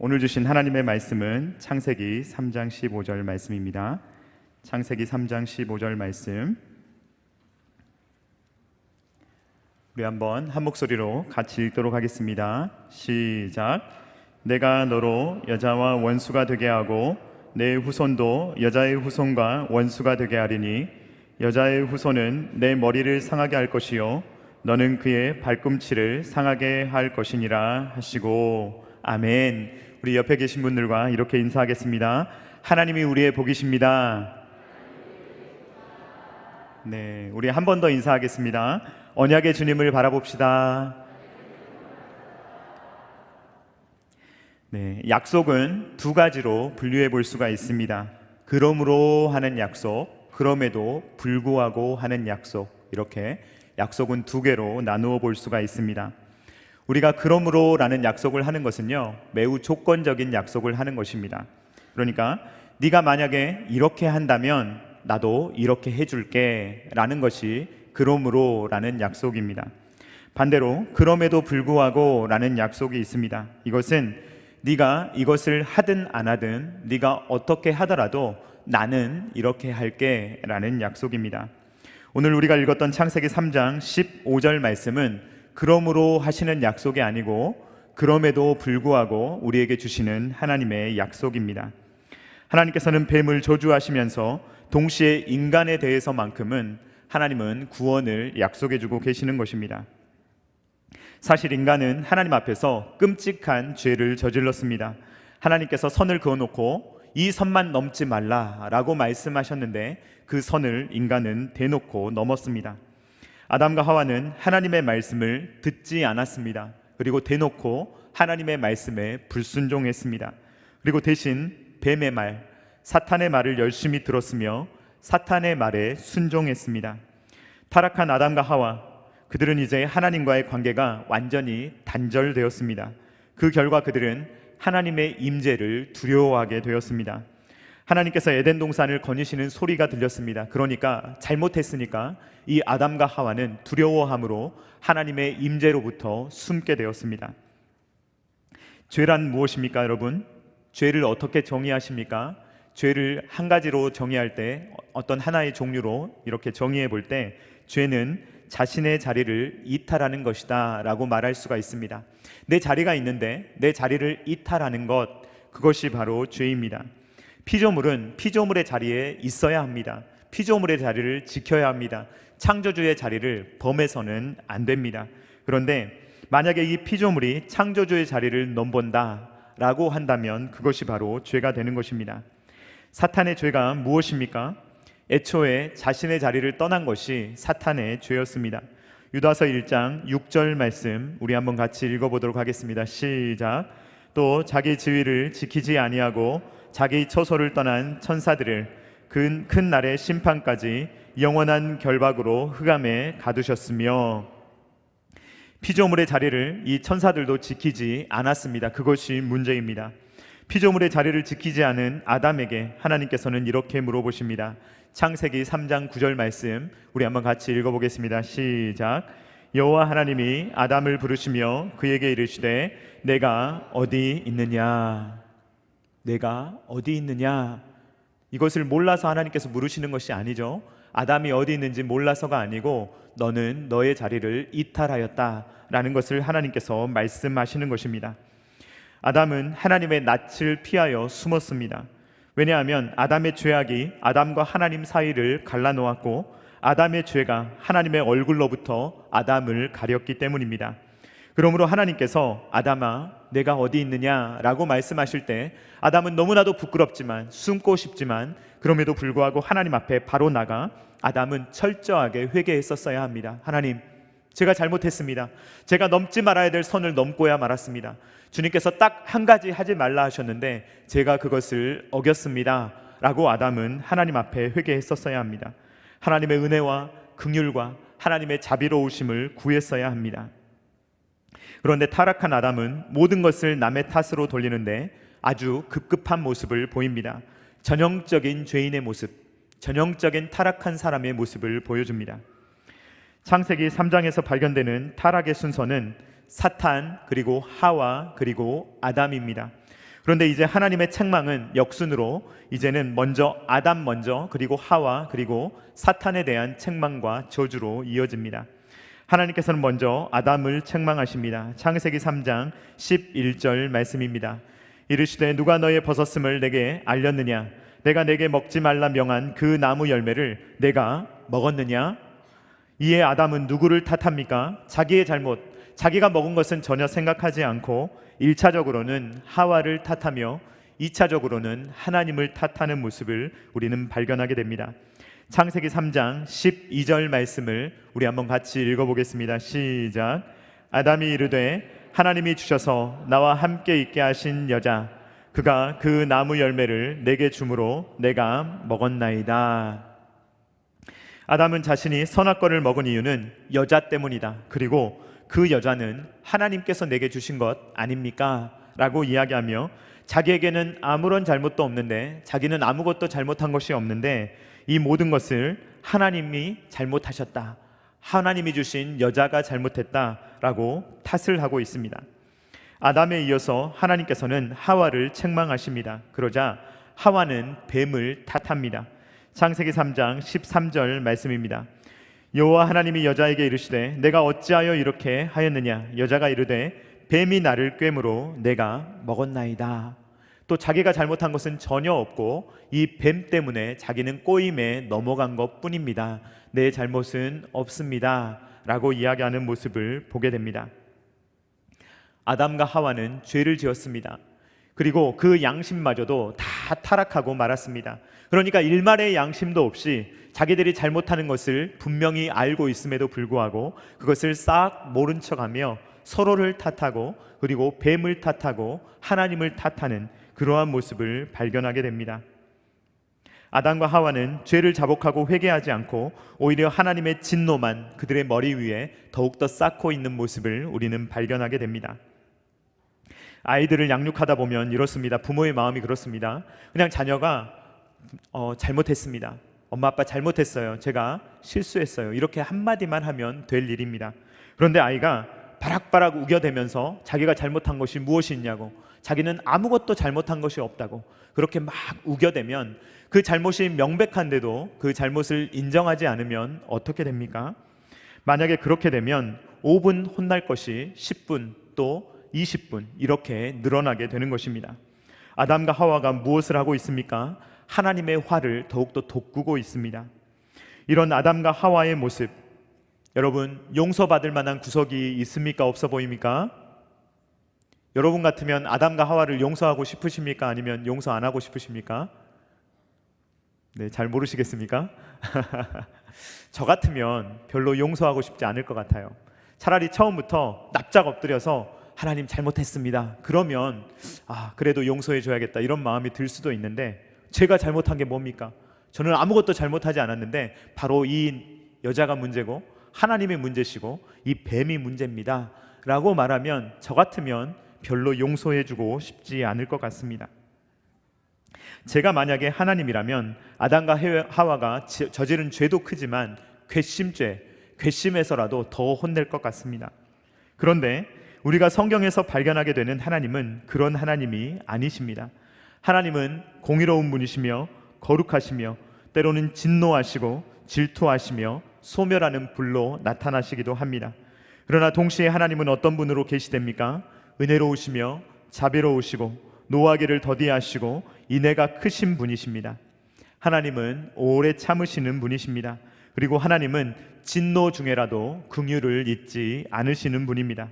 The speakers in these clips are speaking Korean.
오늘 주신 하나님의 말씀은 창세기 3장 15절 말씀입니다. 창세기 3장 15절 말씀, 우리 한번 한 목소리로 같이 읽도록 하겠습니다. 시작. 내가 너로 여자와 원수가 되게 하고 내 후손도 여자의 후손과 원수가 되게 하리니 여자의 후손은 내 머리를 상하게 할 것이요 너는 그의 발꿈치를 상하게 할 것이니라 하시고. 아멘. 우리 옆에 계신 분들과 이렇게 인사하겠습니다. 하나님이 우리의 복이십니다. 네, 우리 한 번 더 인사하겠습니다. 언약의 주님을 바라봅시다. 네, 약속은 두 가지로 분류해 볼 수가 있습니다. 그러므로 하는 약속, 그럼에도 불구하고 하는 약속, 이렇게 약속은 두 개로 나누어 볼 수가 있습니다. 우리가 그러므로라는 약속을 하는 것은요, 매우 조건적인 약속을 하는 것입니다. 그러니까 네가 만약에 이렇게 한다면 나도 이렇게 해줄게 라는 것이 그러므로라는 약속입니다. 반대로 그럼에도 불구하고 라는 약속이 있습니다. 이것은 네가 이것을 하든 안 하든, 네가 어떻게 하더라도 나는 이렇게 할게 라는 약속입니다. 오늘 우리가 읽었던 창세기 3장 15절 말씀은 그러므로 하시는 약속이 아니고 그럼에도 불구하고 우리에게 주시는 하나님의 약속입니다. 하나님께서는 뱀을 저주하시면서 동시에 인간에 대해서만큼은 하나님은 구원을 약속해 주고 계시는 것입니다. 사실 인간은 하나님 앞에서 끔찍한 죄를 저질렀습니다. 하나님께서 선을 그어놓고 이 선만 넘지 말라라고 말씀하셨는데 그 선을 인간은 대놓고 넘었습니다. 아담과 하와는 하나님의 말씀을 듣지 않았습니다. 그리고 대놓고 하나님의 말씀에 불순종했습니다. 그리고 대신 뱀의 말, 사탄의 말을 열심히 들었으며 사탄의 말에 순종했습니다. 타락한 아담과 하와, 그들은 이제 하나님과의 관계가 완전히 단절되었습니다. 그 결과 그들은 하나님의 임재를 두려워하게 되었습니다. 하나님께서 에덴 동산을 거니시는 소리가 들렸습니다. 그러니까 잘못했으니까 이 아담과 하와는 두려워함으로 하나님의 임재로부터 숨게 되었습니다. 죄란 무엇입니까, 여러분? 죄를 어떻게 정의하십니까? 죄를 한 가지로 정의할 때, 어떤 하나의 종류로 이렇게 정의해 볼 때, 죄는 자신의 자리를 이탈하는 것이다 라고 말할 수가 있습니다. 내 자리가 있는데 내 자리를 이탈하는 것, 그것이 바로 죄입니다. 피조물은 피조물의 자리에 있어야 합니다. 피조물의 자리를 지켜야 합니다. 창조주의 자리를 범해서는 안 됩니다. 그런데 만약에 이 피조물이 창조주의 자리를 넘본다 라고 한다면 그것이 바로 죄가 되는 것입니다. 사탄의 죄가 무엇입니까? 애초에 자신의 자리를 떠난 것이 사탄의 죄였습니다. 유다서 1장 6절 말씀 우리 한번 같이 읽어보도록 하겠습니다. 시작. 또 자기 지위를 지키지 아니하고 자기 처소를 떠난 천사들을 큰 날의 심판까지 영원한 결박으로 흑암에 가두셨으며. 피조물의 자리를 이 천사들도 지키지 않았습니다. 그것이 문제입니다. 피조물의 자리를 지키지 않은 아담에게 하나님께서는 이렇게 물어보십니다. 창세기 3장 9절 말씀 우리 한번 같이 읽어보겠습니다. 시작. 여호와 하나님이 아담을 부르시며 그에게 이르시되 내가 어디 있느냐. 내가 어디 있느냐. 이것을 몰라서 하나님께서 물으시는 것이 아니죠. 아담이 어디 있는지 몰라서가 아니고 너는 너의 자리를 이탈하였다라는 것을 하나님께서 말씀하시는 것입니다. 아담은 하나님의 낯을 피하여 숨었습니다. 왜냐하면 아담의 죄악이 아담과 하나님 사이를 갈라놓았고 아담의 죄가 하나님의 얼굴로부터 아담을 가렸기 때문입니다. 그러므로 하나님께서 아담아 내가 어디 있느냐라고 말씀하실 때 아담은 너무나도 부끄럽지만 숨고 싶지만 그럼에도 불구하고 하나님 앞에 바로 나가 아담은 철저하게 회개했었어야 합니다. 하나님, 제가 잘못했습니다. 제가 넘지 말아야 될 선을 넘고야 말았습니다. 주님께서 딱 한 가지 하지 말라 하셨는데 제가 그것을 어겼습니다 라고 아담은 하나님 앞에 회개했었어야 합니다. 하나님의 은혜와 긍휼과 하나님의 자비로우심을 구했어야 합니다. 그런데 타락한 아담은 모든 것을 남의 탓으로 돌리는데 아주 급급한 모습을 보입니다. 전형적인 죄인의 모습, 전형적인 타락한 사람의 모습을 보여줍니다. 창세기 3장에서 발견되는 타락의 순서는 사탄, 그리고 하와, 그리고 아담입니다. 그런데 이제 하나님의 책망은 역순으로 이제는 먼저 아담 먼저, 그리고 하와, 그리고 사탄에 대한 책망과 저주로 이어집니다. 하나님께서는 먼저 아담을 책망하십니다. 창세기 3장 11절 말씀입니다. 이르시되 누가 너의 벗었음을 내게 알렸느냐? 내가 내게 먹지 말라 명한 그 나무 열매를 내가 먹었느냐? 이에 아담은 누구를 탓합니까? 자기의 잘못, 자기가 먹은 것은 전혀 생각하지 않고 1차적으로는 하와를 탓하며 2차적으로는 하나님을 탓하는 모습을 우리는 발견하게 됩니다. 창세기 3장 12절 말씀을 우리 한번 같이 읽어보겠습니다. 시작. 아담이 이르되 하나님이 주셔서 나와 함께 있게 하신 여자, 그가 그 나무 열매를 내게 주므로 내가 먹었나이다. 아담은 자신이 선악과를 먹은 이유는 여자 때문이다. 그리고 그 여자는 하나님께서 내게 주신 것 아닙니까? 라고 이야기하며 자기에게는 아무런 잘못도 없는데, 자기는 아무것도 잘못한 것이 없는데 이 모든 것을 하나님이 잘못하셨다, 하나님이 주신 여자가 잘못했다라고 탓을 하고 있습니다. 아담에 이어서 하나님께서는 하와를 책망하십니다. 그러자 하와는 뱀을 탓합니다. 창세기 3장 13절 말씀입니다. 여호와 하나님이 여자에게 이르시되 내가 어찌하여 이렇게 하였느냐? 여자가 이르되 뱀이 나를 꿰므로 내가 먹었나이다. 또 자기가 잘못한 것은 전혀 없고 이 뱀 때문에 자기는 꼬임에 넘어간 것 뿐입니다. 내 잘못은 없습니다 라고 이야기하는 모습을 보게 됩니다. 아담과 하와는 죄를 지었습니다. 그리고 그 양심마저도 다 타락하고 말았습니다. 그러니까 일말의 양심도 없이 자기들이 잘못하는 것을 분명히 알고 있음에도 불구하고 그것을 싹 모른 척하며 서로를 탓하고, 그리고 뱀을 탓하고 하나님을 탓하는 그러한 모습을 발견하게 됩니다. 아담과 하와는 죄를 자복하고 회개하지 않고 오히려 하나님의 진노만 그들의 머리 위에 더욱더 쌓고 있는 모습을 우리는 발견하게 됩니다. 아이들을 양육하다 보면 이렇습니다. 부모의 마음이 그렇습니다. 그냥 자녀가 잘못했습니다, 엄마 아빠 잘못했어요, 제가 실수했어요, 이렇게 한마디만 하면 될 일입니다. 그런데 아이가 바락바락 우겨대면서 자기가 잘못한 것이 무엇이 있냐고, 자기는 아무것도 잘못한 것이 없다고 그렇게 막 우겨대면 그 잘못이 명백한데도 그 잘못을 인정하지 않으면 어떻게 됩니까? 만약에 그렇게 되면 5분 혼날 것이 10분 또 20분 이렇게 늘어나게 되는 것입니다. 아담과 하와가 무엇을 하고 있습니까? 하나님의 화를 더욱더 돋구고 있습니다. 이런 아담과 하와의 모습, 여러분 용서받을 만한 구석이 있습니까? 없어 보입니까? 여러분 같으면 아담과 하와를 용서하고 싶으십니까? 아니면 용서 안 하고 싶으십니까? 네, 잘 모르시겠습니까? 저 같으면 별로 용서하고 싶지 않을 것 같아요. 차라리 처음부터 납작 엎드려서 하나님 잘못했습니다, 그러면 그래도 용서해 줘야겠다 이런 마음이 들 수도 있는데, 제가 잘못한 게 뭡니까? 저는 아무것도 잘못하지 않았는데 바로 이 여자가 문제고 하나님의 문제시고 이 뱀이 문제입니다 라고 말하면 저 같으면 별로 용서해 주고 싶지 않을 것 같습니다. 제가 만약에 하나님이라면 아담과 하와가 저지른 죄도 크지만 괘씸해서라도 더 혼낼 것 같습니다. 그런데 우리가 성경에서 발견하게 되는 하나님은 그런 하나님이 아니십니다. 하나님은 공의로운 분이시며 거룩하시며 때로는 진노하시고 질투하시며 소멸하는 불로 나타나시기도 합니다. 그러나 동시에 하나님은 어떤 분으로 계시됩니까? 은혜로우시며 자비로우시고 노하기를 더디하시고 인애가 크신 분이십니다. 하나님은 오래 참으시는 분이십니다. 그리고 하나님은 진노 중에라도 긍휼을 잊지 않으시는 분입니다.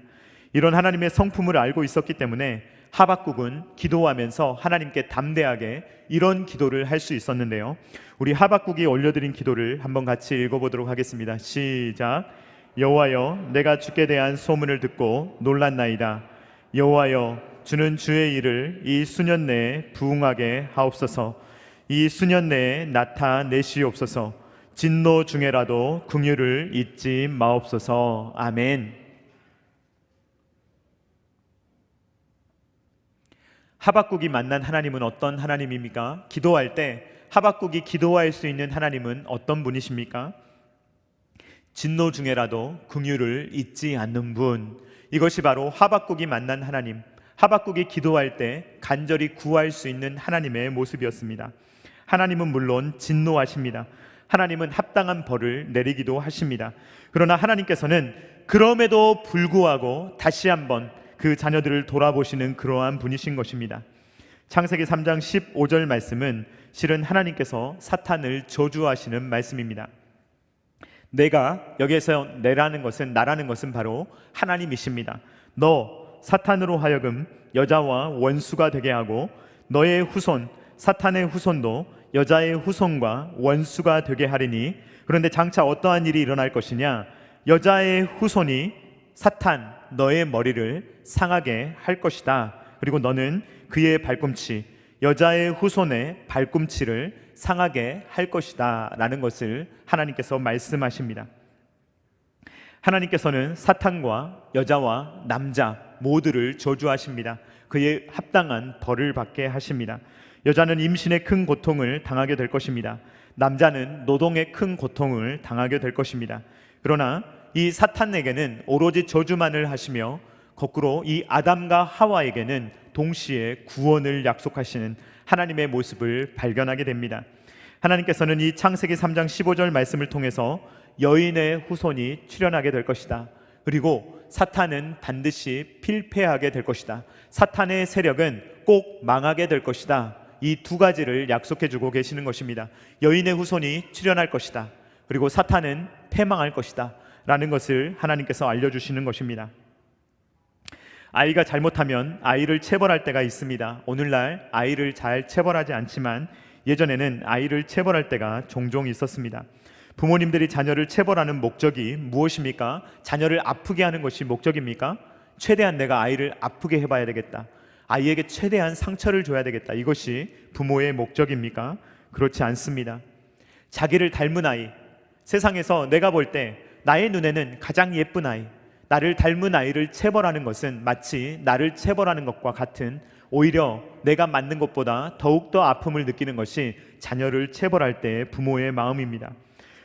이런 하나님의 성품을 알고 있었기 때문에 하박국은 기도하면서 하나님께 담대하게 이런 기도를 할 수 있었는데요. 우리 하박국이 올려드린 기도를 한번 같이 읽어보도록 하겠습니다. 시작. 여호와여, 내가 주께 대한 소문을 듣고 놀랐나이다. 여호와여, 주는 주의 일을 이 수년 내에 부응하게 하옵소서. 이 수년 내에 나타내시옵소서. 진노 중에라도 긍휼을 잊지 마옵소서. 아멘. 하박국이 만난 하나님은 어떤 하나님입니까? 기도할 때 하박국이 기도할 수 있는 하나님은 어떤 분이십니까? 진노 중에라도 긍휼을 잊지 않는 분. 이것이 바로 하박국이 만난 하나님, 하박국이 기도할 때 간절히 구할 수 있는 하나님의 모습이었습니다. 하나님은 물론 진노하십니다. 하나님은 합당한 벌을 내리기도 하십니다. 그러나 하나님께서는 그럼에도 불구하고 다시 한번 그 자녀들을 돌아보시는 그러한 분이신 것입니다. 창세기 3장 15절 말씀은 실은 하나님께서 사탄을 저주하시는 말씀입니다. 내가, 여기에서 내라는 것은, 나라는 것은 바로 하나님이십니다. 너 사탄으로 하여금 여자와 원수가 되게 하고 너의 후손 사탄의 후손도 여자의 후손과 원수가 되게 하리니, 그런데 장차 어떠한 일이 일어날 것이냐? 여자의 후손이 사탄 너의 머리를 상하게 할 것이다. 그리고 너는 그의 발꿈치, 여자의 후손의 발꿈치를 상하게 할 것이다 라는 것을 하나님께서 말씀하십니다. 하나님께서는 사탄과 여자와 남자 모두를 저주하십니다. 그의 합당한 벌을 받게 하십니다. 여자는 임신의 큰 고통을 당하게 될 것입니다. 남자는 노동의 큰 고통을 당하게 될 것입니다. 그러나 이 사탄에게는 오로지 저주만을 하시며 거꾸로 이 아담과 하와에게는 동시에 구원을 약속하시는 하나님의 모습을 발견하게 됩니다. 하나님께서는 이 창세기 3장 15절 말씀을 통해서 여인의 후손이 출현하게 될 것이다. 그리고 사탄은 반드시 필패하게 될 것이다. 사탄의 세력은 꼭 망하게 될 것이다. 이 두 가지를 약속해 주고 계시는 것입니다. 여인의 후손이 출현할 것이다. 그리고 사탄은 패망할 것이다 라는 것을 하나님께서 알려주시는 것입니다. 아이가 잘못하면 아이를 체벌할 때가 있습니다. 오늘날 아이를 잘 체벌하지 않지만 예전에는 아이를 체벌할 때가 종종 있었습니다. 부모님들이 자녀를 체벌하는 목적이 무엇입니까? 자녀를 아프게 하는 것이 목적입니까? 최대한 내가 아이를 아프게 해봐야 되겠다, 아이에게 최대한 상처를 줘야 되겠다, 이것이 부모의 목적입니까? 그렇지 않습니다. 자기를 닮은 아이, 세상에서 내가 볼 때 나의 눈에는 가장 예쁜 아이, 나를 닮은 아이를 체벌하는 것은 마치 나를 체벌하는 것과 같은, 오히려 내가 맞는 것보다 더욱더 아픔을 느끼는 것이 자녀를 체벌할 때 부모의 마음입니다.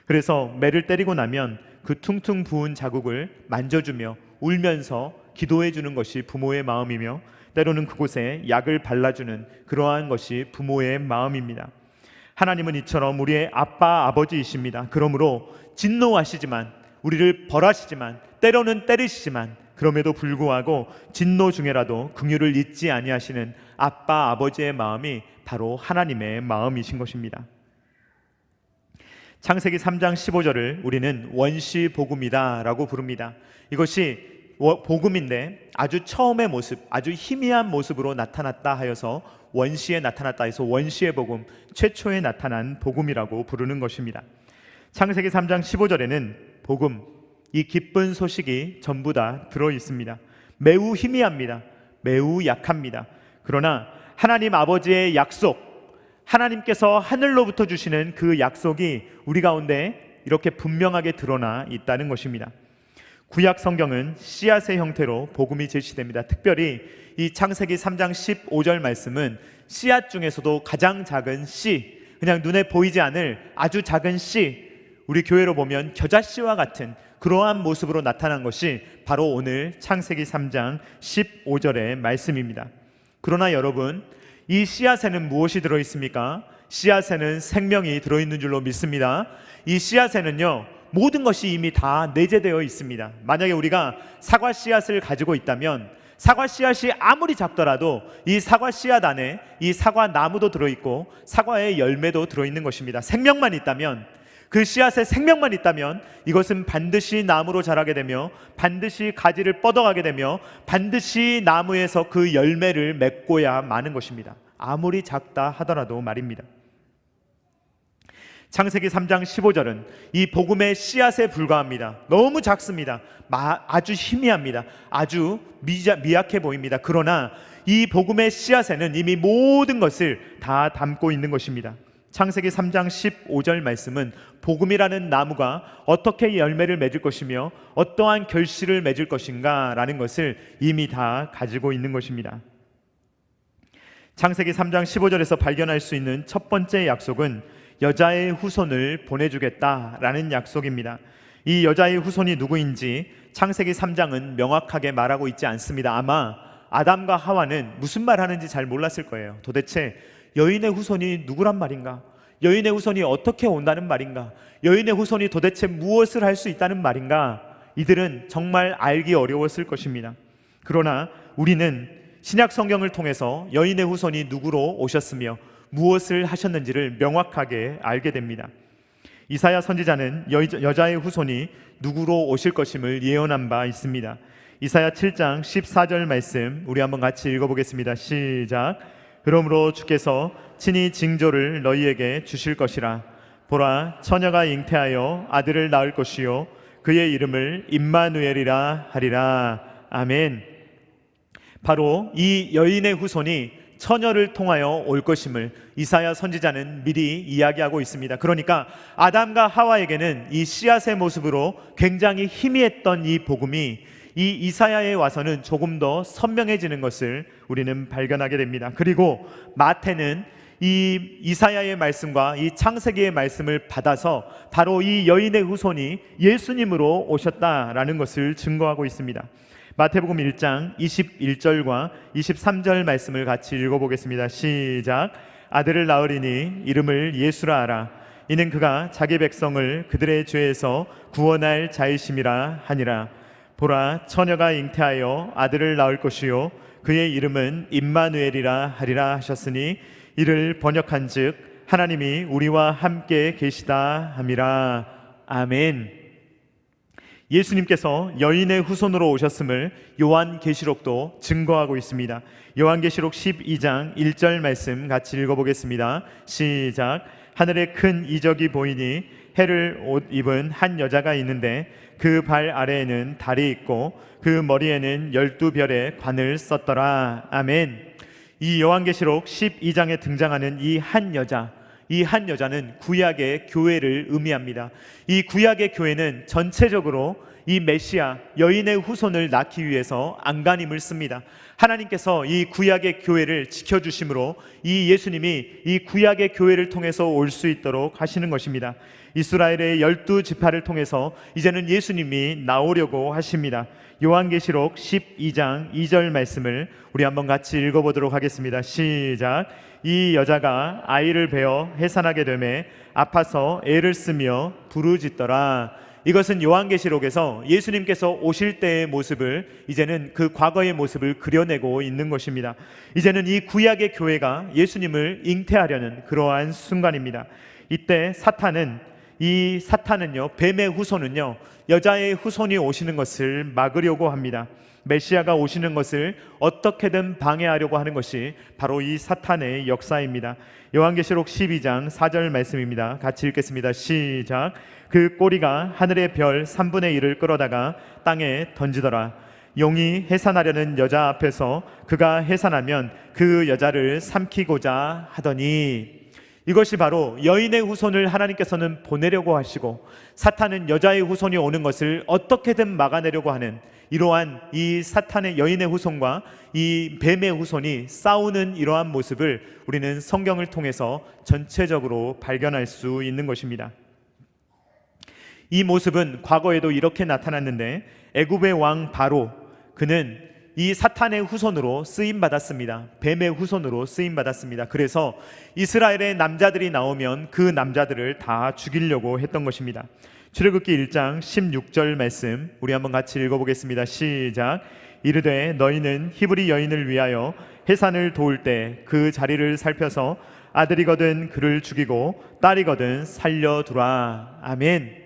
그래서 매를 때리고 나면 그 퉁퉁 부은 자국을 만져주며 울면서 기도해 주는 것이 부모의 마음이며, 때로는 그곳에 약을 발라주는 그러한 것이 부모의 마음입니다. 하나님은 이처럼 우리의 아빠 아버지이십니다. 그러므로 진노하시지만, 우리를 벌하시지만, 때로는 때리시지만, 그럼에도 불구하고 진노 중에라도 긍휼을 잊지 아니하시는 아빠 아버지의 마음이 바로 하나님의 마음이신 것입니다. 창세기 3장 15절을 우리는 원시 복음이다 라고 부릅니다. 이것이 복음인데 아주 처음의 모습, 아주 희미한 모습으로 나타났다 하여서 원시에 나타났다 해서 원시의 복음, 최초에 나타난 복음이라고 부르는 것입니다. 창세기 3장 15절에는 복음, 이 기쁜 소식이 전부 다 들어 있습니다. 매우 희미합니다. 매우 약합니다. 그러나 하나님 아버지의 약속, 하나님께서 하늘로부터 주시는 그 약속이 우리 가운데 이렇게 분명하게 드러나 있다는 것입니다. 구약 성경은 씨앗의 형태로 복음이 제시됩니다. 특별히 이 창세기 3장 15절 말씀은 씨앗 중에서도 가장 작은 씨, 그냥 눈에 보이지 않을 아주 작은 씨, 우리 교회로 보면 겨자씨와 같은 그러한 모습으로 나타난 것이 바로 오늘 창세기 3장 15절의 말씀입니다. 그러나 여러분, 이 씨앗에는 무엇이 들어있습니까? 씨앗에는 생명이 들어있는 줄로 믿습니다. 이 씨앗에는요, 모든 것이 이미 다 내재되어 있습니다. 만약에 우리가 사과 씨앗을 가지고 있다면 사과 씨앗이 아무리 작더라도 이 사과 씨앗 안에 이 사과 나무도 들어있고 사과의 열매도 들어있는 것입니다. 생명만 있다면, 그 씨앗에 생명만 있다면 이것은 반드시 나무로 자라게 되며 반드시 가지를 뻗어가게 되며 반드시 나무에서 그 열매를 맺고야 마는 것입니다. 아무리 작다 하더라도 말입니다. 창세기 3장 15절은 이 복음의 씨앗에 불과합니다. 너무 작습니다. 아주 희미합니다. 아주 미약해 보입니다. 그러나 이 복음의 씨앗에는 이미 모든 것을 다 담고 있는 것입니다. 창세기 3장 15절 말씀은 복음이라는 나무가 어떻게 열매를 맺을 것이며 어떠한 결실을 맺을 것인가 라는 것을 이미 다 가지고 있는 것입니다. 창세기 3장 15절에서 발견할 수 있는 첫 번째 약속은 여자의 후손을 보내주겠다라는 약속입니다. 이 여자의 후손이 누구인지 창세기 3장은 명확하게 말하고 있지 않습니다. 아담과 하와는 무슨 말 하는지 잘 몰랐을 거예요. 도대체 여인의 후손이 누구란 말인가? 여인의 후손이 어떻게 온다는 말인가? 여인의 후손이 도대체 무엇을 할 수 있다는 말인가? 이들은 정말 알기 어려웠을 것입니다. 그러나 우리는 신약 성경을 통해서 여인의 후손이 누구로 오셨으며 무엇을 하셨는지를 명확하게 알게 됩니다. 이사야 선지자는 여자의 후손이 누구로 오실 것임을 예언한 바 있습니다. 이사야 7장 14절 말씀 우리 한번 같이 읽어보겠습니다. 시작. 그러므로 주께서 친히 징조를 너희에게 주실 것이라. 보라, 처녀가 잉태하여 아들을 낳을 것이요 그의 이름을 임마누엘이라 하리라. 아멘. 바로 이 여인의 후손이 처녀를 통하여 올 것임을 이사야 선지자는 미리 이야기하고 있습니다. 그러니까 아담과 하와에게는 이 씨앗의 모습으로 굉장히 희미했던 이 복음이 이 이사야에 와서는 조금 더 선명해지는 것을 우리는 발견하게 됩니다. 그리고 마태는 이 이사야의 말씀과 이 창세기의 말씀을 받아서 바로 이 여인의 후손이 예수님으로 오셨다라는 것을 증거하고 있습니다. 마태복음 1장 21절과 23절 말씀을 같이 읽어보겠습니다. 시작. 아들을 낳으리니 이름을 예수라 하라. 이는 그가 자기 백성을 그들의 죄에서 구원할 자이심이라 하니라. 보라, 처녀가 잉태하여 아들을 낳을 것이요 그의 이름은 임마누엘이라 하리라 하셨으니 이를 번역한즉 하나님이 우리와 함께 계시다 함이라. 아멘. 예수님께서 여인의 후손으로 오셨음을 요한계시록도 증거하고 있습니다. 요한계시록 12장 1절 말씀 같이 읽어보겠습니다. 시작. 하늘에 큰 이적이 보이니 해를 옷 입은 한 여자가 있는데 그 발 아래에는 달이 있고 그 머리에는 12별의 관을 썼더라. 아멘. 이 요한계시록 12장에 등장하는 이 한 여자는 구약의 교회를 의미합니다. 이 구약의 교회는 전체적으로 이 메시아 여인의 후손을 낳기 위해서 안간힘을 씁니다. 하나님께서 이 구약의 교회를 지켜주심으로 이 예수님이 이 구약의 교회를 통해서 올 수 있도록 하시는 것입니다. 이스라엘의 12지파를 통해서 이제는 예수님이 나오려고 하십니다. 요한계시록 12장 2절 말씀을 우리 한번 같이 읽어보도록 하겠습니다. 시작. 이 여자가 아이를 베어 해산하게 되매 아파서 애를 쓰며 부르짖더라. 이것은 요한계시록에서 예수님께서 오실 때의 모습을 이제는 그 과거의 모습을 그려내고 있는 것입니다. 이제는 이 구약의 교회가 예수님을 잉태하려는 그러한 순간입니다. 이때 사탄은요, 뱀의 후손은요, 여자의 후손이 오시는 것을 막으려고 합니다. 메시아가 오시는 것을 어떻게든 방해하려고 하는 것이 바로 이 사탄의 역사입니다. 요한계시록 12장 4절 말씀입니다. 같이 읽겠습니다. 시작. 그 꼬리가 하늘의 별 3분의 1을 끌어다가 땅에 던지더라. 용이 해산하려는 여자 앞에서 그가 해산하면 그 여자를 삼키고자 하더니, 이것이 바로 여인의 후손을 하나님께서는 보내려고 하시고 사탄은 여자의 후손이 오는 것을 어떻게든 막아내려고 하는 이러한 이 사탄의 여인의 후손과 이 뱀의 후손이 싸우는 이러한 모습을 우리는 성경을 통해서 전체적으로 발견할 수 있는 것입니다. 이 모습은 과거에도 이렇게 나타났는데 애굽의 왕 바로, 그는 이 사탄의 후손으로 쓰임 받았습니다. 뱀의 후손으로 쓰임 받았습니다. 그래서 이스라엘의 남자들이 나오면 그 남자들을 다 죽이려고 했던 것입니다. 출애굽기 1장 16절 말씀 우리 한번 같이 읽어보겠습니다. 시작. 이르되 너희는 히브리 여인을 위하여 해산을 도울 때 그 자리를 살펴서 아들이거든 그를 죽이고 딸이거든 살려두라. 아멘.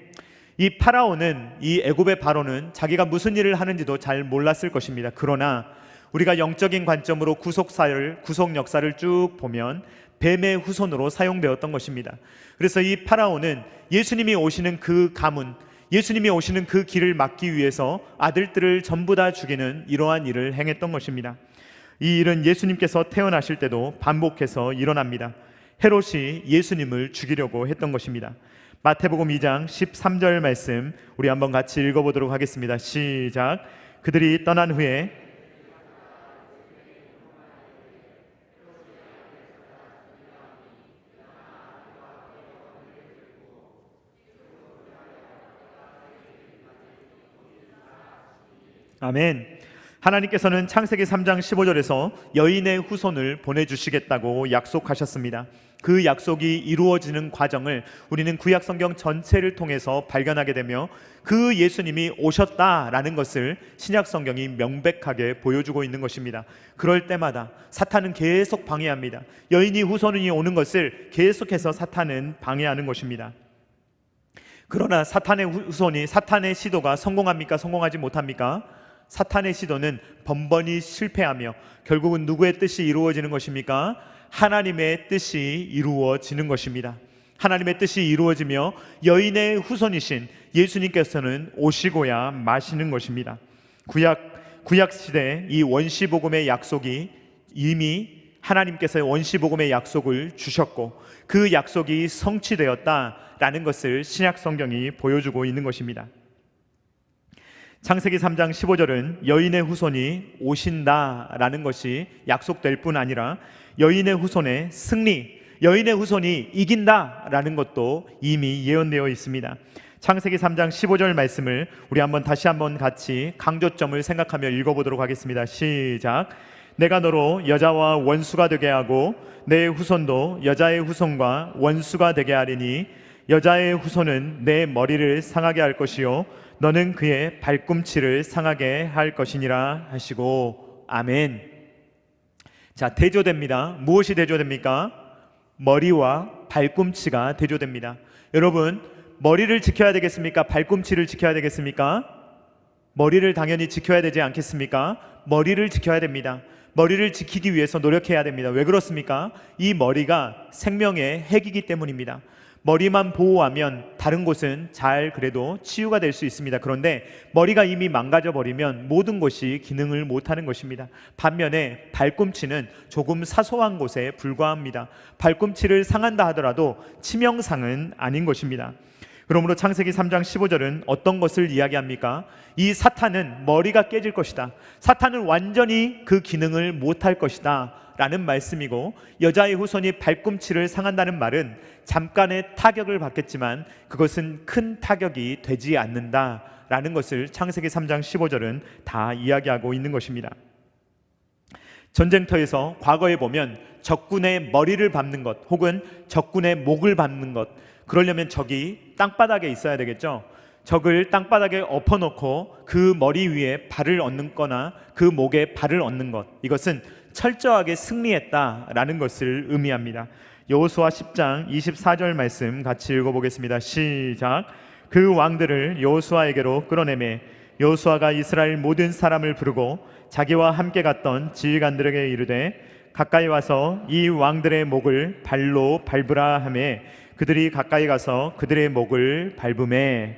이 파라오는, 이 애굽의 바로는 자기가 무슨 일을 하는지도 잘 몰랐을 것입니다. 그러나 우리가 영적인 관점으로 구속 역사를 쭉 보면 뱀의 후손으로 사용되었던 것입니다. 그래서 이 파라오는 예수님이 오시는 그 가문, 예수님이 오시는 그 길을 막기 위해서 아들들을 전부 다 죽이는 이러한 일을 행했던 것입니다. 이 일은 예수님께서 태어나실 때도 반복해서 일어납니다. 헤롯이 예수님을 죽이려고 했던 것입니다. 마태복음 2장 13절 말씀 우리 한번 같이 읽어보도록 하겠습니다. 시작. 그들이 떠난 후에 아멘. 하나님께서는 창세기 3장 15절에서 여인의 후손을 보내주시겠다고 약속하셨습니다. 그 약속이 이루어지는 과정을 우리는 구약 성경 전체를 통해서 발견하게 되며 그 예수님이 오셨다라는 것을 신약 성경이 명백하게 보여주고 있는 것입니다. 그럴 때마다 사탄은 계속 방해합니다. 여인이 후손이 오는 것을 계속해서 사탄은 방해하는 것입니다. 그러나 사탄의 후손이, 사탄의 시도가 성공합니까? 성공하지 못합니까? 사탄의 시도는 번번이 실패하며 결국은 누구의 뜻이 이루어지는 것입니까? 하나님의 뜻이 이루어지는 것입니다. 하나님의 뜻이 이루어지며 여인의 후손이신 예수님께서는 오시고야 마시는 것입니다. 구약 시대 이 원시복음의 약속이 이미 하나님께서 원시복음의 약속을 주셨고 그 약속이 성취되었다라는 것을 신약 성경이 보여주고 있는 것입니다. 창세기 3장 15절은 여인의 후손이 오신다라는 것이 약속될 뿐 아니라 여인의 후손의 승리, 여인의 후손이 이긴다라는 것도 이미 예언되어 있습니다. 창세기 3장 15절 말씀을 우리 다시 한번 같이 강조점을 생각하며 읽어보도록 하겠습니다. 시작. 내가 너로 여자와 원수가 되게 하고 내 후손도 여자의 후손과 원수가 되게 하리니 여자의 후손은 내 머리를 상하게 할 것이요 너는 그의 발꿈치를 상하게 할 것이니라 하시고. 아멘. 자, 대조됩니다. 무엇이 대조됩니까? 머리와 발꿈치가 대조됩니다. 여러분, 머리를 지켜야 되겠습니까? 발꿈치를 지켜야 되겠습니까? 머리를 당연히 지켜야 되지 않겠습니까? 머리를 지켜야 됩니다. 머리를 지키기 위해서 노력해야 됩니다. 왜 그렇습니까? 이 머리가 생명의 핵이기 때문입니다. 머리만 보호하면 다른 곳은 잘 그래도 치유가 될 수 있습니다. 그런데 머리가 이미 망가져 버리면 모든 것이 기능을 못하는 것입니다. 반면에 발꿈치는 조금 사소한 곳에 불과합니다. 발꿈치를 상한다 하더라도 치명상은 아닌 것입니다. 그러므로 창세기 3장 15절은 어떤 것을 이야기합니까? 이 사탄은 머리가 깨질 것이다. 사탄은 완전히 그 기능을 못할 것이다 라는 말씀이고, 여자의 후손이 발꿈치를 상한다는 말은 잠깐의 타격을 받겠지만 그것은 큰 타격이 되지 않는다 라는 것을 창세기 3장 15절은 다 이야기하고 있는 것입니다. 전쟁터에서 과거에 보면 적군의 머리를 밟는 것 혹은 적군의 목을 밟는 것, 그러려면 적이 땅바닥에 있어야 되겠죠. 적을 땅바닥에 엎어놓고 그 머리 위에 발을 얹는 거나 그 목에 발을 얹는 것, 이것은 철저하게 승리했다라는 것을 의미합니다. 여호수아 10장 24절 말씀 같이 읽어보겠습니다. 시작. 그 왕들을 여호수아에게로 끌어내매 여호수아가 이스라엘 모든 사람을 부르고 자기와 함께 갔던 지휘관들에게 이르되 가까이 와서 이 왕들의 목을 발로 밟으라 하매 그들이 가까이 가서 그들의 목을 밟으매.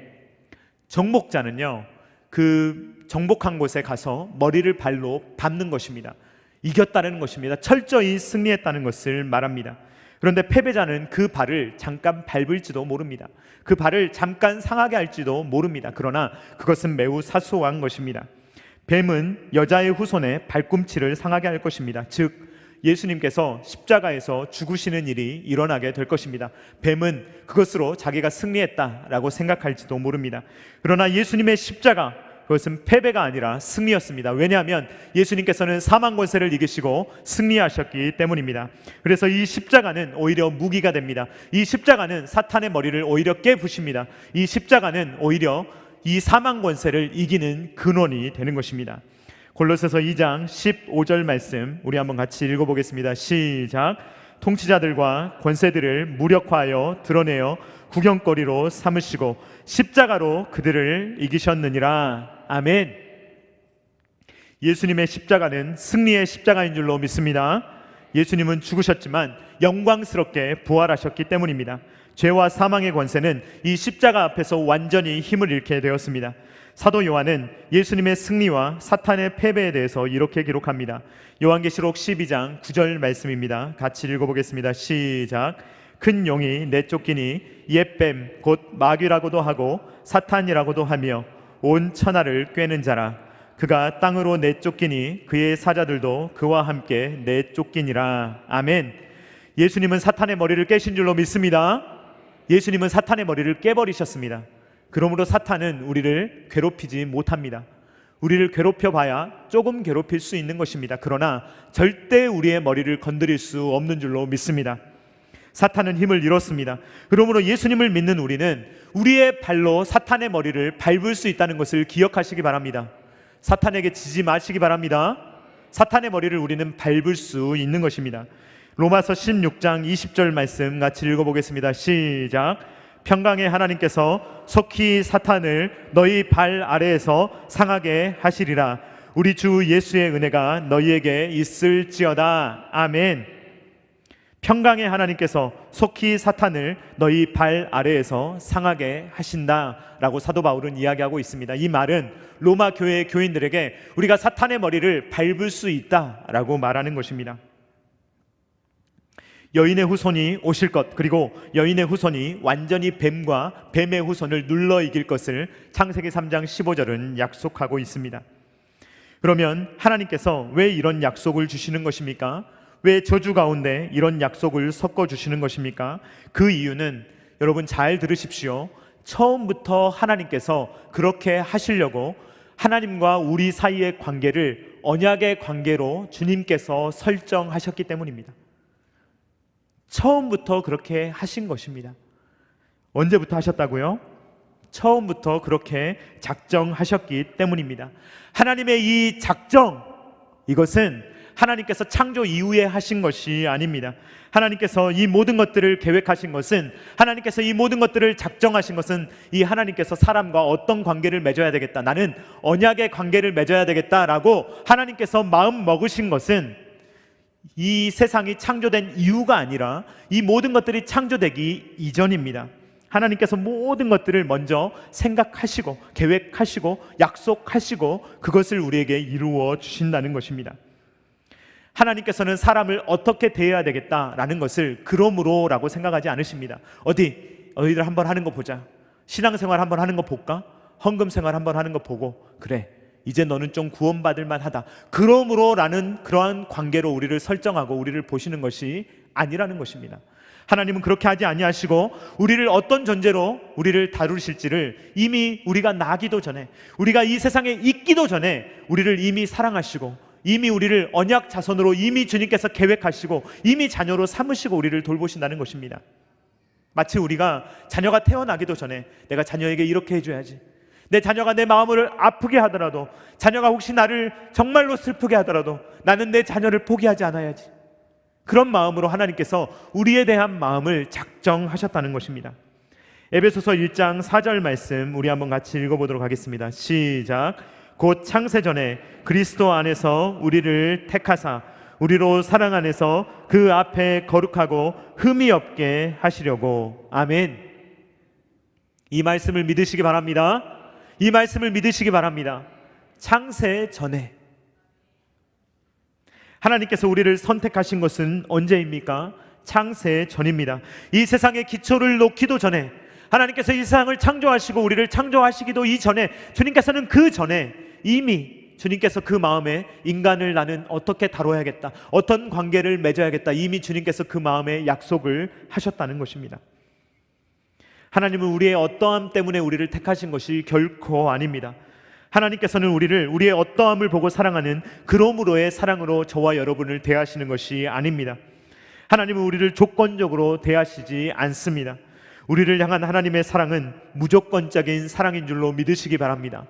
정복자는요, 그 정복한 곳에 가서 머리를 발로 밟는 것입니다. 이겼다는 것입니다. 철저히 승리했다는 것을 말합니다. 그런데 패배자는 그 발을 잠깐 밟을지도 모릅니다. 그 발을 잠깐 상하게 할지도 모릅니다. 그러나 그것은 매우 사소한 것입니다. 뱀은 여자의 후손의 발꿈치를 상하게 할 것입니다. 즉 예수님께서 십자가에서 죽으시는 일이 일어나게 될 것입니다. 뱀은 그것으로 자기가 승리했다라고 생각할지도 모릅니다. 그러나 예수님의 십자가, 그것은 패배가 아니라 승리였습니다. 왜냐하면 예수님께서는 사망 권세를 이기시고 승리하셨기 때문입니다. 그래서 이 십자가는 오히려 무기가 됩니다. 이 십자가는 사탄의 머리를 오히려 깨부십니다. 이 십자가는 오히려 이 사망 권세를 이기는 근원이 되는 것입니다. 골로새서 2장 15절 말씀 우리 한번 같이 읽어보겠습니다. 시작. 통치자들과 권세들을 무력화하여 드러내어 구경거리로 삼으시고 십자가로 그들을 이기셨느니라. 아멘. 예수님의 십자가는 승리의 십자가인 줄로 믿습니다. 예수님은 죽으셨지만 영광스럽게 부활하셨기 때문입니다. 죄와 사망의 권세는 이 십자가 앞에서 완전히 힘을 잃게 되었습니다. 사도 요한은 예수님의 승리와 사탄의 패배에 대해서 이렇게 기록합니다. 요한계시록 12장 9절 말씀입니다. 같이 읽어보겠습니다. 시작. 큰 용이 내쫓기니 옛뱀 곧 마귀라고도 하고 사탄이라고도 하며 온 천하를 꿰는 자라. 그가 땅으로 내쫓기니 그의 사자들도 그와 함께 내쫓기니라. 아멘. 예수님은 사탄의 머리를 깨신 줄로 믿습니다. 예수님은 사탄의 머리를 깨버리셨습니다. 그러므로 사탄은 우리를 괴롭히지 못합니다. 우리를 괴롭혀 봐야 조금 괴롭힐 수 있는 것입니다. 그러나 절대 우리의 머리를 건드릴 수 없는 줄로 믿습니다. 사탄은 힘을 잃었습니다. 그러므로 예수님을 믿는 우리는 우리의 발로 사탄의 머리를 밟을 수 있다는 것을 기억하시기 바랍니다. 사탄에게 지지 마시기 바랍니다. 사탄의 머리를 우리는 밟을 수 있는 것입니다. 로마서 16장 20절 말씀 같이 읽어보겠습니다. 시작. 평강의 하나님께서 속히 사탄을 너희 발 아래에서 상하게 하시리라. 우리 주 예수의 은혜가 너희에게 있을지어다. 아멘. 평강의 하나님께서 속히 사탄을 너희 발 아래에서 상하게 하신다라고 사도 바울은 이야기하고 있습니다. 이 말은 로마 교회의 교인들에게 우리가 사탄의 머리를 밟을 수 있다라고 말하는 것입니다. 여인의 후손이 오실 것, 그리고 여인의 후손이 완전히 뱀과 뱀의 후손을 눌러 이길 것을 창세기 3장 15절은 약속하고 있습니다. 그러면 하나님께서 왜 이런 약속을 주시는 것입니까? 왜 저주 가운데 이런 약속을 섞어 주시는 것입니까? 그 이유는 여러분 잘 들으십시오. 처음부터 하나님께서 그렇게 하시려고 하나님과 우리 사이의 관계를 언약의 관계로 주님께서 설정하셨기 때문입니다. 처음부터 그렇게 하신 것입니다. 언제부터 하셨다고요? 처음부터 그렇게 작정하셨기 때문입니다. 하나님의 이 작정, 이것은 하나님께서 창조 이후에 하신 것이 아닙니다. 하나님께서 이 모든 것들을 계획하신 것은, 하나님께서 이 모든 것들을 작정하신 것은 이 하나님께서 사람과 어떤 관계를 맺어야 되겠다, 나는 언약의 관계를 맺어야 되겠다라고 하나님께서 마음 먹으신 것은 이 세상이 창조된 이유가 아니라 이 모든 것들이 창조되기 이전입니다. 하나님께서 모든 것들을 먼저 생각하시고 계획하시고 약속하시고 그것을 우리에게 이루어 주신다는 것입니다. 하나님께서는 사람을 어떻게 대해야 되겠다라는 것을 그러므로라고 생각하지 않으십니다. 어디들 한번 하는 거 보자, 신앙생활 한번 하는 거 볼까, 헌금생활 한번 하는 거 보고, 그래 이제 너는 좀 구원받을 만하다, 그러므로라는 그러한 관계로 우리를 설정하고 우리를 보시는 것이 아니라는 것입니다. 하나님은 그렇게 하지 아니하시고 우리를 어떤 존재로 우리를 다루실지를 이미 우리가 나기도 전에, 우리가 이 세상에 있기도 전에 우리를 이미 사랑하시고 이미 우리를 언약 자손으로 이미 주님께서 계획하시고 이미 자녀로 삼으시고 우리를 돌보신다는 것입니다. 마치 우리가 자녀가 태어나기도 전에 내가 자녀에게 이렇게 해줘야지, 내 자녀가 내 마음을 아프게 하더라도, 자녀가 혹시 나를 정말로 슬프게 하더라도 나는 내 자녀를 포기하지 않아야지, 그런 마음으로 하나님께서 우리에 대한 마음을 작정하셨다는 것입니다. 에베소서 1장 4절 말씀 우리 한번 같이 읽어보도록 하겠습니다. 시작. 곧 창세전에 그리스도 안에서 우리를 택하사 우리로 사랑 안에서 그 앞에 거룩하고 흠이 없게 하시려고. 아멘. 이 말씀을 믿으시기 바랍니다. 이 말씀을 믿으시기 바랍니다. 창세전에 하나님께서 우리를 선택하신 것은 언제입니까? 창세전입니다. 이 세상의 기초를 놓기도 전에, 하나님께서 이 세상을 창조하시고 우리를 창조하시기도 이전에, 주님께서는 그 전에 이미 주님께서 그 마음에 인간을 나는 어떻게 다뤄야겠다, 어떤 관계를 맺어야겠다, 이미 주님께서 그 마음에 약속을 하셨다는 것입니다. 하나님은 우리의 어떠함 때문에 우리를 택하신 것이 결코 아닙니다. 하나님께서는 우리를 우리의 어떠함을 보고 사랑하는 그러므로의 사랑으로 저와 여러분을 대하시는 것이 아닙니다. 하나님은 우리를 조건적으로 대하시지 않습니다. 우리를 향한 하나님의 사랑은 무조건적인 사랑인 줄로 믿으시기 바랍니다.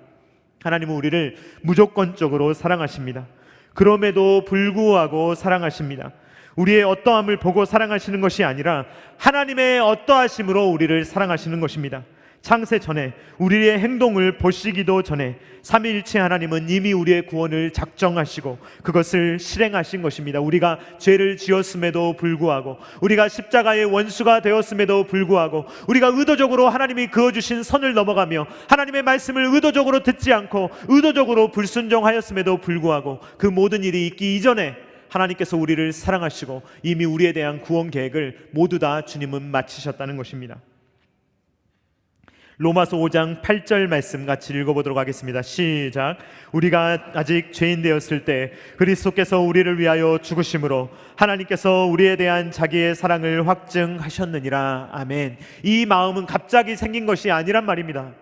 하나님은 우리를 무조건적으로 사랑하십니다. 그럼에도 불구하고 사랑하십니다. 우리의 어떠함을 보고 사랑하시는 것이 아니라 하나님의 어떠하심으로 우리를 사랑하시는 것입니다. 창세 전에 우리의 행동을 보시기도 전에 삼위일체 하나님은 이미 우리의 구원을 작정하시고 그것을 실행하신 것입니다. 우리가 죄를 지었음에도 불구하고, 우리가 십자가의 원수가 되었음에도 불구하고, 우리가 의도적으로 하나님이 그어주신 선을 넘어가며 하나님의 말씀을 의도적으로 듣지 않고 의도적으로 불순종하였음에도 불구하고 그 모든 일이 있기 이전에 하나님께서 우리를 사랑하시고 이미 우리에 대한 구원 계획을 모두 다 주님은 마치셨다는 것입니다. 로마서 5장 8절 말씀 같이 읽어보도록 하겠습니다. 시작. 우리가 아직 죄인 되었을 때 그리스도께서 우리를 위하여 죽으심으로 하나님께서 우리에 대한 자기의 사랑을 확증하셨느니라. 아멘. 이 마음은 갑자기 생긴 것이 아니란 말입니다.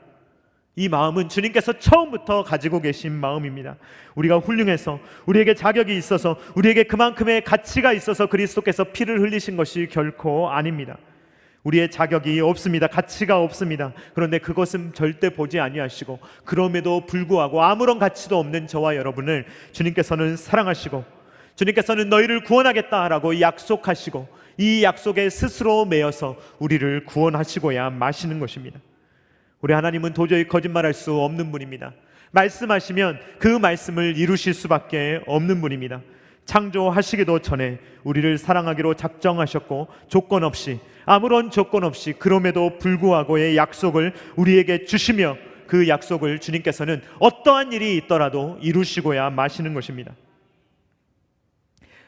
이 마음은 주님께서 처음부터 가지고 계신 마음입니다. 우리가 훌륭해서, 우리에게 자격이 있어서, 우리에게 그만큼의 가치가 있어서 그리스도께서 피를 흘리신 것이 결코 아닙니다. 우리의 자격이 없습니다. 가치가 없습니다. 그런데 그것은 절대 보지 아니하시고, 그럼에도 불구하고 아무런 가치도 없는 저와 여러분을 주님께서는 사랑하시고, 주님께서는 너희를 구원하겠다라고 약속하시고, 이 약속에 스스로 매여서 우리를 구원하시고야 마시는 것입니다. 우리 하나님은 도저히 거짓말할 수 없는 분입니다. 말씀하시면 그 말씀을 이루실 수밖에 없는 분입니다. 창조하시기도 전에 우리를 사랑하기로 작정하셨고, 조건 없이, 아무런 조건 없이 그럼에도 불구하고의 약속을 우리에게 주시며, 그 약속을 주님께서는 어떠한 일이 있더라도 이루시고야 마시는 것입니다.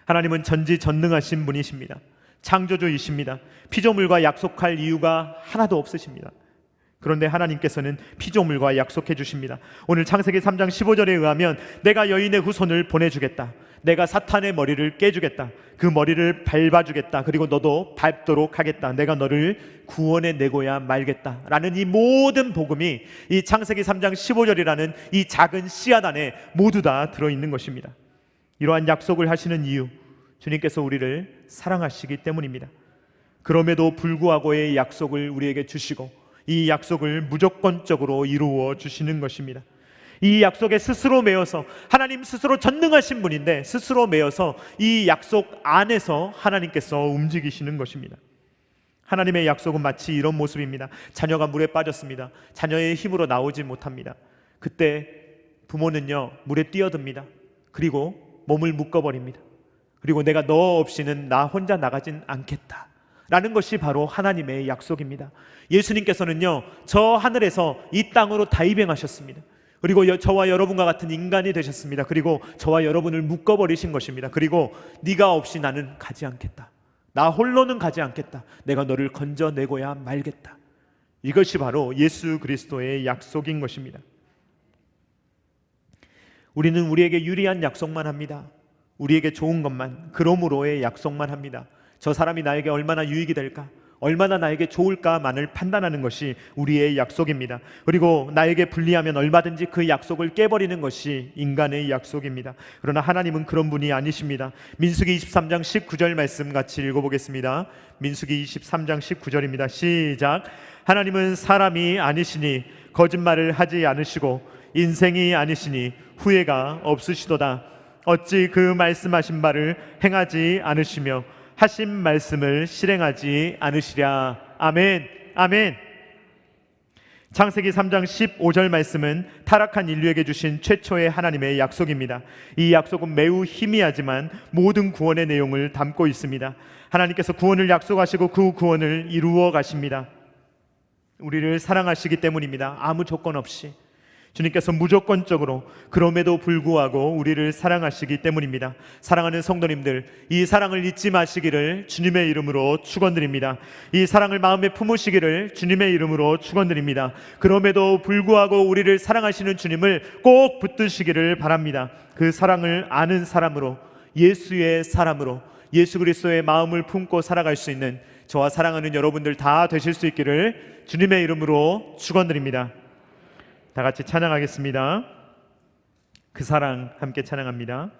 하나님은 전지전능하신 분이십니다. 창조주이십니다. 피조물과 약속할 이유가 하나도 없으십니다. 그런데 하나님께서는 피조물과 약속해 주십니다. 오늘 창세기 3장 15절에 의하면 내가 여인의 후손을 보내주겠다. 내가 사탄의 머리를 깨주겠다. 그 머리를 밟아주겠다. 그리고 너도 밟도록 하겠다. 내가 너를 구원해 내고야 말겠다. 라는 이 모든 복음이 이 창세기 3장 15절이라는 이 작은 씨앗 안에 모두 다 들어있는 것입니다. 이러한 약속을 하시는 이유, 주님께서 우리를 사랑하시기 때문입니다. 그럼에도 불구하고의 약속을 우리에게 주시고, 이 약속을 무조건적으로 이루어 주시는 것입니다. 이 약속에 스스로 매여서, 하나님 스스로 전능하신 분인데 스스로 매여서 이 약속 안에서 하나님께서 움직이시는 것입니다. 하나님의 약속은 마치 이런 모습입니다. 자녀가 물에 빠졌습니다. 자녀의 힘으로 나오지 못합니다. 그때 부모는요, 물에 뛰어듭니다. 그리고 몸을 묶어버립니다. 그리고 내가 너 없이는 나 혼자 나가진 않겠다 라는 것이 바로 하나님의 약속입니다. 예수님께서는요, 저 하늘에서 이 땅으로 다입행하셨습니다. 그리고 저와 여러분과 같은 인간이 되셨습니다. 그리고 저와 여러분을 묶어버리신 것입니다. 그리고 네가 없이 나는 가지 않겠다. 나 홀로는 가지 않겠다. 내가 너를 건져내고야 말겠다. 이것이 바로 예수 그리스도의 약속인 것입니다. 우리는 우리에게 유리한 약속만 합니다. 우리에게 좋은 것만, 그러므로의 약속만 합니다. 저 사람이 나에게 얼마나 유익이 될까, 얼마나 나에게 좋을까만을 판단하는 것이 우리의 약속입니다. 그리고 나에게 불리하면 얼마든지 그 약속을 깨버리는 것이 인간의 약속입니다. 그러나 하나님은 그런 분이 아니십니다. 민수기 23장 19절 말씀 같이 읽어보겠습니다. 민수기 23장 19절입니다. 시작. 하나님은 사람이 아니시니 거짓말을 하지 않으시고 인생이 아니시니 후회가 없으시도다. 어찌 그 말씀하신 바를 행하지 않으시며 하신 말씀을 실행하지 않으시랴. 아멘. 아멘. 창세기 3장 15절 말씀은 타락한 인류에게 주신 최초의 하나님의 약속입니다. 이 약속은 매우 희미하지만 모든 구원의 내용을 담고 있습니다. 하나님께서 구원을 약속하시고 그 구원을 이루어 가십니다. 우리를 사랑하시기 때문입니다. 아무 조건 없이 주님께서 무조건적으로, 그럼에도 불구하고 우리를 사랑하시기 때문입니다. 사랑하는 성도님들, 이 사랑을 잊지 마시기를 주님의 이름으로 축원드립니다. 이 사랑을 마음에 품으시기를 주님의 이름으로 축원드립니다. 그럼에도 불구하고 우리를 사랑하시는 주님을 꼭 붙드시기를 바랍니다. 그 사랑을 아는 사람으로, 예수의 사람으로, 예수 그리스도의 마음을 품고 살아갈 수 있는 저와 사랑하는 여러분들 다 되실 수 있기를 주님의 이름으로 축원드립니다. 다 같이 찬양하겠습니다. 그 사랑 함께 찬양합니다.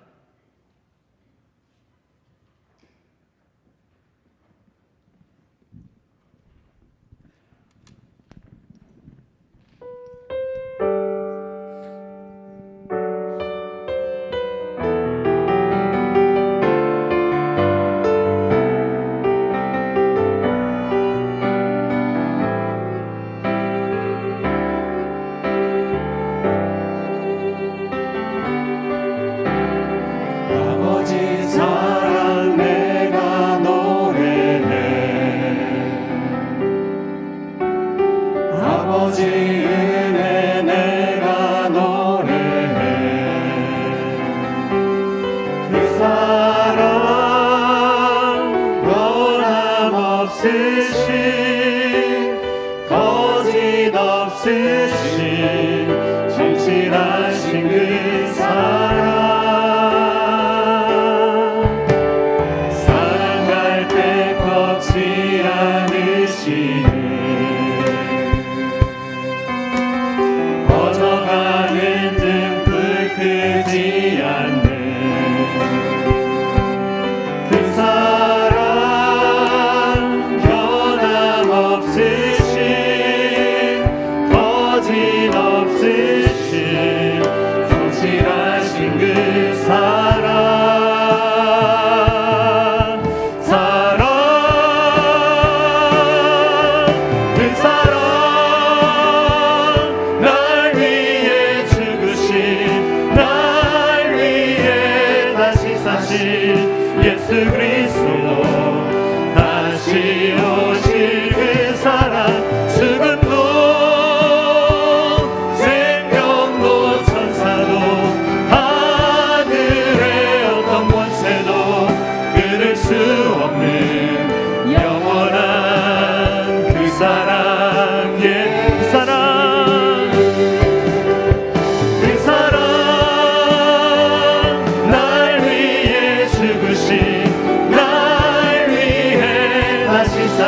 진실하신 그 사랑, 사랑할 때 꺾지 않으시네.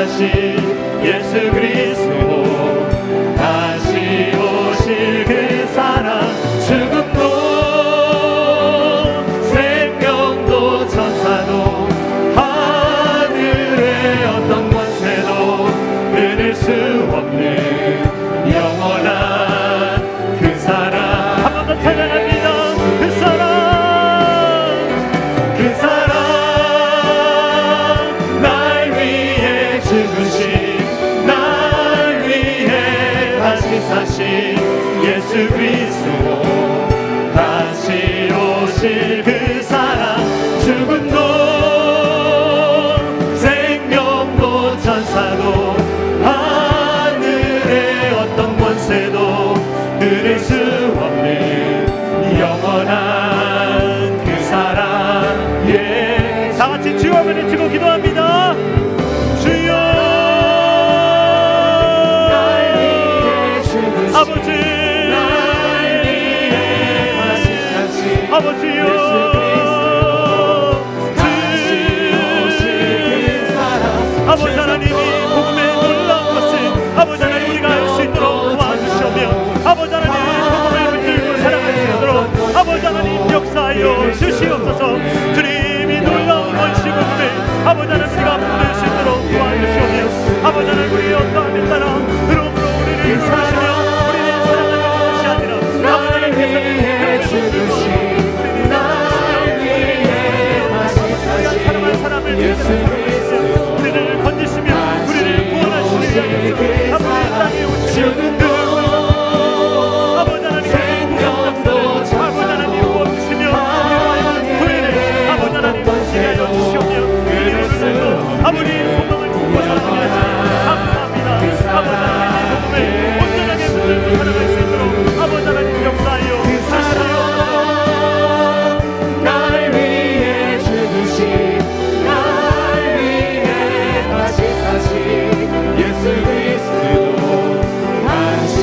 사신 예수 그리스도 다시 오실 그 사랑 죽음도 생명도 천사도 하늘의 어떤 권세도 끊을 수 없는 영원한 그 사랑 한 번 더 찬양합니다. 그 사랑 그 사랑 날 위해 죽으신 날 위해 다시 사신 예수 그리스도 다시 오실 그 사랑 죽음도 생명도 천사도 하늘의 어떤 권세도 끊을 수 없는 영원한 그 사랑 예. 다 같이 주여 한번 외치고 기도합니다. 주여 날 위해 죽으신 아버지 날 위해 다시 사신 아버지요 아버지 하나님이 복음의 놀라운 것을 아버지 하나님 우리가 알 수 있도록 도와주시오며 아버지 하나님 복음을 붙들고 살아갈 수 있도록 아버지 하나님 역사하여 주시옵소서. 주님이 놀라운 원시 복음을 아버지 하나님 우리가 붙들 수 있도록 도와주시오며 아버지 하나님 우리의 어떠함에 따라 그러므로 우리를 부르시며 우리는 사랑하는 것이 아니라 아버지 하나님께서 죽으신 날 위해 다시 사신 사랑할 사람을 예수 위해서 우리를 건지시며 우리를 구원하시는 그 아버지 땅에 오시는 그 아버지 하나님 생명도 아버지 하나님 구원주시며 교회를 아버지 하나님 보시게 하여 주시오며 우리를 아버지 소망을 품고 살아가게 하시니 감사합니다. 아버지 하나님 복음을 온전하게 붙들고 살아갈 수 있도록 아버지 하나님 역사하여 주시옵소서. 날 위해 죽으신 날 위해 다시 사신 예수 그리스도 다시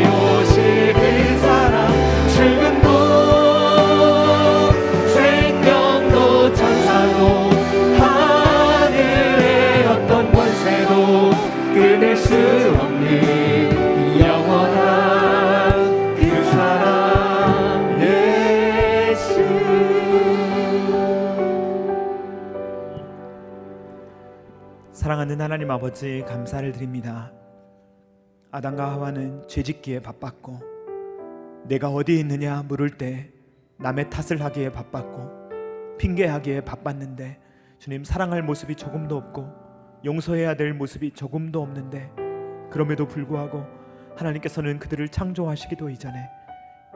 오실 그 사랑 죽음도 생명도 천사도 하늘의 어떤 권세도 끊을 수 없는 영원한 그 사랑 예수. 사랑하는 하나님 아버지 감사를 드립니다. 아담과 하와는 죄짓기에 바빴고 내가 어디 있느냐 물을 때 남의 탓을 하기에 바빴고 핑계하기에 바빴는데 주님 사랑할 모습이 조금도 없고 용서해야 될 모습이 조금도 없는데 그럼에도 불구하고 하나님께서는 그들을 창조하시기도 이전에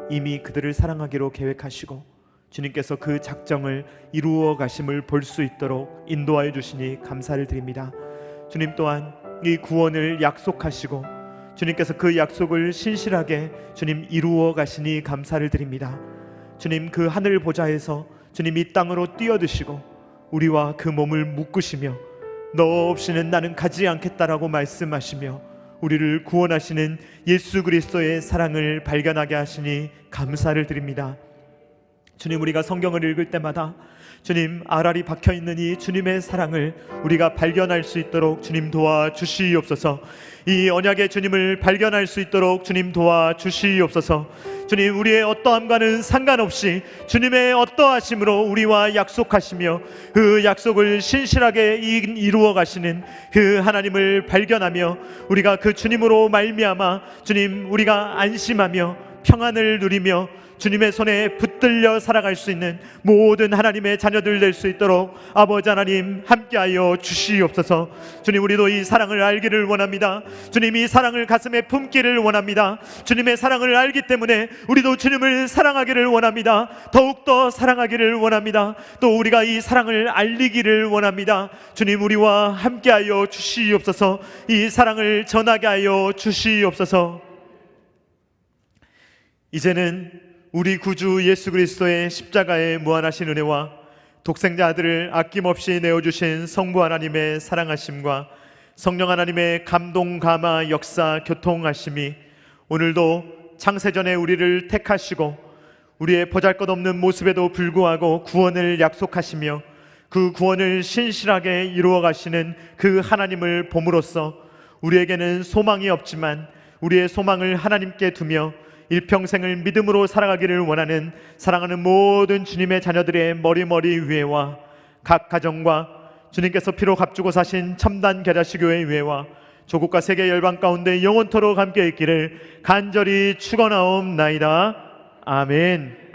이미 그들을 사랑하기로 계획하시고 주님께서 그 작정을 이루어 가심을 볼 수 있도록 인도하여 주시니 감사를 드립니다. 주님 또한 이 구원을 약속하시고 주님께서 그 약속을 신실하게 주님 이루어 가시니 감사를 드립니다. 주님 그 하늘 보좌에서 주님 이 땅으로 뛰어드시고 우리와 그 몸을 묶으시며 너 없이는 나는 가지 않겠다라고 말씀하시며 우리를 구원하시는 예수 그리스도의 사랑을 발견하게 하시니 감사를 드립니다. 주님 우리가 성경을 읽을 때마다 주님 알알이 박혀있는 이 주님의 사랑을 우리가 발견할 수 있도록 주님 도와주시옵소서. 이 언약의 주님을 발견할 수 있도록 주님 도와주시옵소서. 주님 우리의 어떠함과는 상관없이 주님의 어떠하심으로 우리와 약속하시며 그 약속을 신실하게 이루어 가시는 그 하나님을 발견하며 우리가 그 주님으로 말미암아 주님 우리가 안심하며 평안을 누리며 주님의 손에 붙들려 살아갈 수 있는 모든 하나님의 자녀들 될 수 있도록 아버지 하나님 함께하여 주시옵소서. 주님 우리도 이 사랑을 알기를 원합니다. 주님 이 사랑을 가슴에 품기를 원합니다. 주님의 사랑을 알기 때문에 우리도 주님을 사랑하기를 원합니다. 더욱더 사랑하기를 원합니다. 또 우리가 이 사랑을 알리기를 원합니다. 주님 우리와 함께하여 주시옵소서. 이 사랑을 전하게 하여 주시옵소서. 이제는 우리 구주 예수 그리스도의 십자가의 무한하신 은혜와 독생자 아들을 아낌없이 내어주신 성부 하나님의 사랑하심과 성령 하나님의 감동 감화 역사 교통하심이 오늘도 창세전에 우리를 택하시고 우리의 보잘것없는 모습에도 불구하고 구원을 약속하시며 그 구원을 신실하게 이루어 가시는 그 하나님을 봄으로써 우리에게는 소망이 없지만 우리의 소망을 하나님께 두며 일평생을 믿음으로 살아가기를 원하는 사랑하는 모든 주님의 자녀들의 머리 위에와 각 가정과 주님께서 피로 값주고 사신 첨단 겨자씨교회 위에와 조국과 세계 열방 가운데 영원토록 함께 있기를 간절히 축원하옵나이다. 아멘.